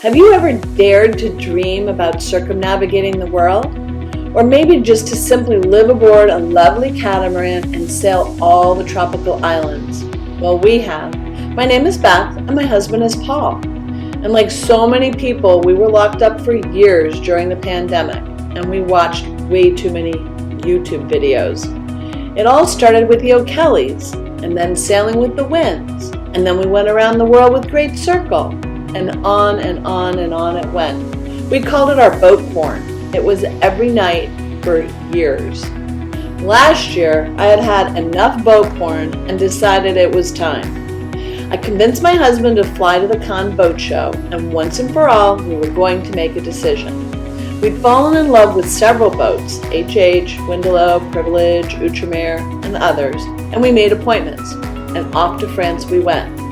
Have you ever dared to dream about circumnavigating the world? Or maybe just to simply live aboard a lovely catamaran and sail all the tropical islands? Well, we have. My name is Beth and my husband is Paul. And like so many people, we were locked up for years during the pandemic and we watched way too many YouTube videos. It all started with the O'Kellys and then sailing with the winds. And then we went around the world with Great Circle. And on and on and on it went. We called it our boat porn. It was every night for years. Last year, I had had enough boat porn and decided it was time. I convinced my husband to fly to the Cannes boat show, and once and for all, we were going to make a decision. We'd fallen in love with several boats, HH, Windelo, Privilege, Outremer, and others, and we made appointments, and off to France we went.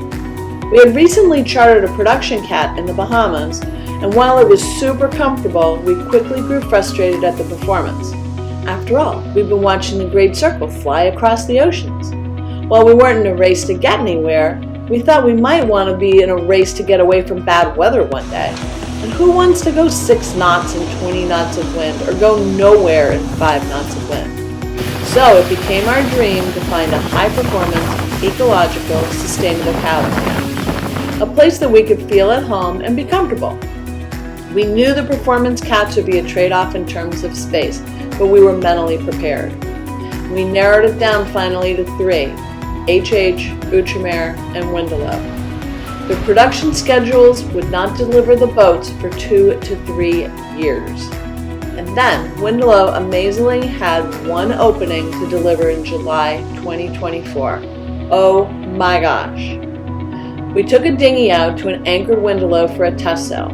We had recently chartered a production cat in the Bahamas, and while it was super comfortable, we quickly grew frustrated at the performance. After all, we've been watching the Great Circle fly across the oceans. While we weren't in a race to get anywhere, we thought we might want to be in a race to get away from bad weather one day. And who wants to go 6 knots and 20 knots of wind, or go nowhere in 5 knots of wind? So it became our dream to find a high-performance, ecological, sustainable catamaran. A place that we could feel at home and be comfortable. We knew the performance cats would be a trade-off in terms of space, but we were mentally prepared. We narrowed it down finally to 3, HH, Outremer, and Windelo. The production schedules would not deliver the boats for 2 to 3 years. And then Windelo amazingly had one opening to deliver in July 2024. Oh my gosh. We took a dinghy out to an anchored Windelo for a test sail.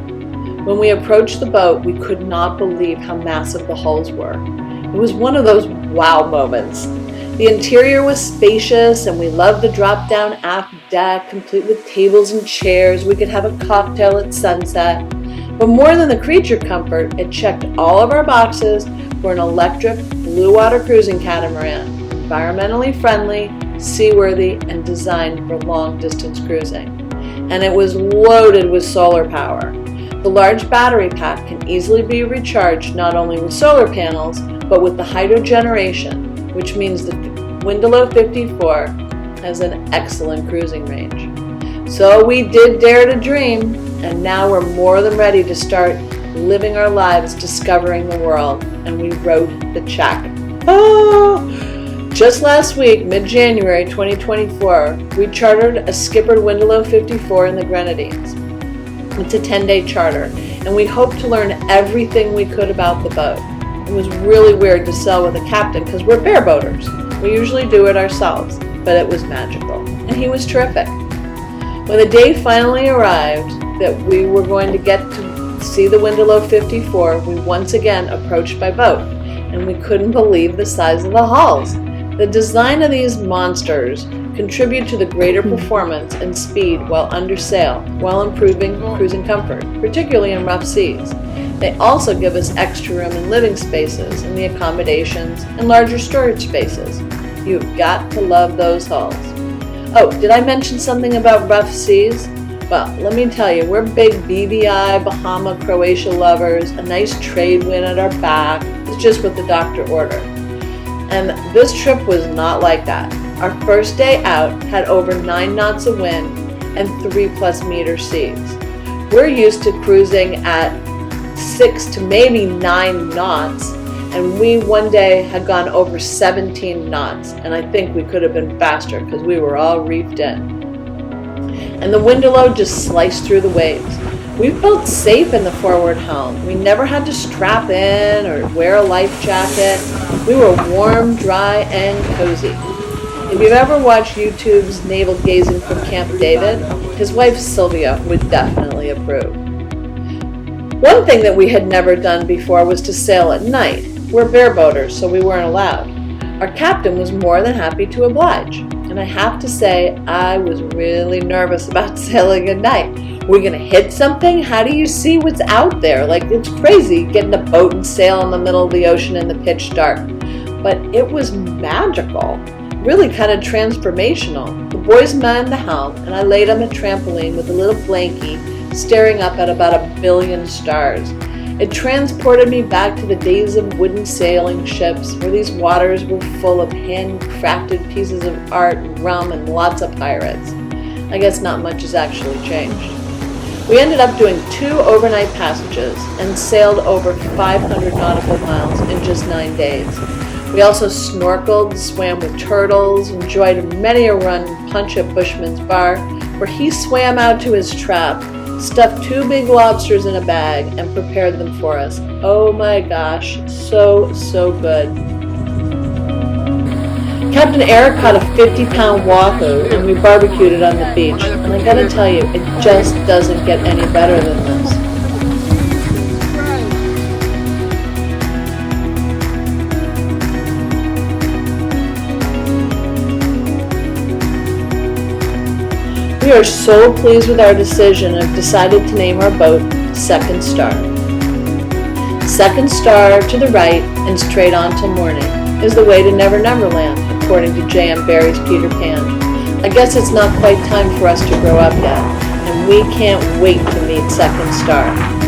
When we approached the boat, we could not believe how massive the hulls were. It was one of those wow moments. The interior was spacious and we loved the drop-down aft deck, complete with tables and chairs. We could have a cocktail at sunset. But more than the creature comfort, it checked all of our boxes for an electric blue water cruising catamaran, environmentally friendly, seaworthy, and designed for long-distance cruising. And it was loaded with solar power. The large battery pack can easily be recharged not only with solar panels, but with the hydrogeneration, which means the Windelo 54 has an excellent cruising range. So we did dare to dream, and now we're more than ready to start living our lives discovering the world, and we wrote the check. Oh! Just last week, mid-January 2024, we chartered a skippered Windelo 54 in the Grenadines. It's a 10-day charter, and we hope to learn everything we could about the boat. It was really weird to sail with a captain because we're bareboaters. We usually do it ourselves, but it was magical, and he was terrific. When the day finally arrived that we were going to get to see the Windelo 54, we once again approached by boat, and we couldn't believe the size of the hulls. The design of these monsters contribute to the greater performance and speed while under sail, while improving cruising comfort, particularly in rough seas. They also give us extra room in living spaces, in the accommodations, and larger storage spaces. You've got to love those hulls. Oh, did I mention something about rough seas? Well, let me tell you, we're big BVI, Bahama, Croatia lovers. A nice trade wind at our back. It's just what the doctor ordered. And this trip was not like that. Our first day out had over 9 knots of wind and 3+ meter seas. We're used to cruising at 6 to maybe 9 knots, and we one day had gone over 17 knots, and I think we could have been faster because we were all reefed in. And the Windelo just sliced through the waves. We felt safe in the forward helm. We never had to strap in or wear a life jacket. We were warm, dry, and cozy. If you've ever watched YouTube's Navel Gazing from Camp David, his wife Sylvia would definitely approve. One thing that we had never done before was to sail at night. We're bareboaters, so we weren't allowed. Our captain was more than happy to oblige. And I have to say, I was really nervous about sailing at night. We're going to hit something? How do you see what's out there? Like, it's crazy getting a boat and sail in the middle of the ocean in the pitch dark. But it was magical. Really kind of transformational. The boys manned the helm, and I laid on a trampoline with a little blankie staring up at about 1 billion stars. It transported me back to the days of wooden sailing ships, where these waters were full of handcrafted pieces of art, rum, and lots of pirates. I guess not much has actually changed. We ended up doing 2 overnight passages and sailed over 500 nautical miles in just 9 days. We also snorkeled, swam with turtles, enjoyed many a run punch at Bushman's bar, where he swam out to his trap, stuffed 2 big lobsters in a bag, and prepared them for us. Oh my gosh, so good. Captain Eric caught a 50-pound wahoo, and we barbecued it on the beach. And I gotta tell you, it just doesn't get any better than this. We are so pleased with our decision and have decided to name our boat Second Star. Second Star to the right and straight on till morning is the way to Never Never Land, according to J.M. Barrie's Peter Pan. I guess it's not quite time for us to grow up yet, and we can't wait to meet Second Star.